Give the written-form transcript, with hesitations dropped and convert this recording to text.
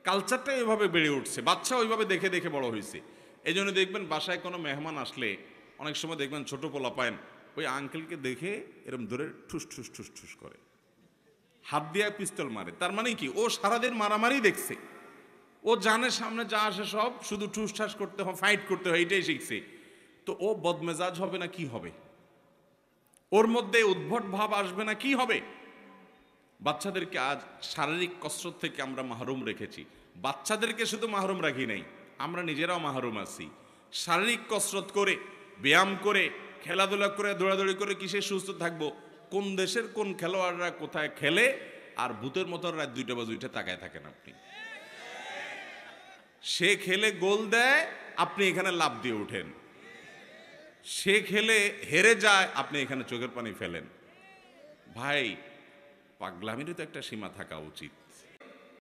কালচারটা এভাবে বেড়ে উঠছে, বাচ্চা ওইভাবে দেখে দেখে বড় হয়েছে। এই জন্য দেখবেন বাসায় কোনো মেহমান আসলে অনেক সময় দেখবেন ছোট পোলা পায়েন ওই আঙ্কেলকে দেখে এরম ধরে ঠুস ঠুস ঠুস ঠুস করে, হাত দিয়ে পিস্তল মারে। তার মানে কি, ও সারাদিন মারামারি দেখছে, ও জানে সামনে যা আসে সব শুধু ঠুস ঠাস করতে হয়, ফাইট করতে হয়, এইটাই শিখছে। তো ও বদমেজাজ হবে না কি হবে? ওর মধ্যে উদ্ভট ভাব আসবে না কি হবে? বাচ্চাদেরকে আজ শারীরিক কসরত থেকে আমরা মাহরুম রেখেছি। বাচ্চাদেরকে শুধু মাহরুম রাখি নাই, আমরা নিজেরাও মাহরুম আছি। শারীরিক কসরত করে, ব্যায়াম করে, খেলাধুলা করে, দৌড়াদৌড়ি করে কিসে সুস্থ থাকবো? কোন দেশের কোন খেলোয়াড়রা কোথায় খেলে আর ভূতের মতো রাত 2টা বা 2টা তাকায় থাকেন আপনি। সে খেলে গোল দেয়, আপনি এখানে লাফ দিয়ে উঠেন। সে খেলে হেরে যায়, আপনি এখানে চোখের পানি ফেলেন। ভাই, পাগলামিরও তো একটা সীমা থাকা উচিত।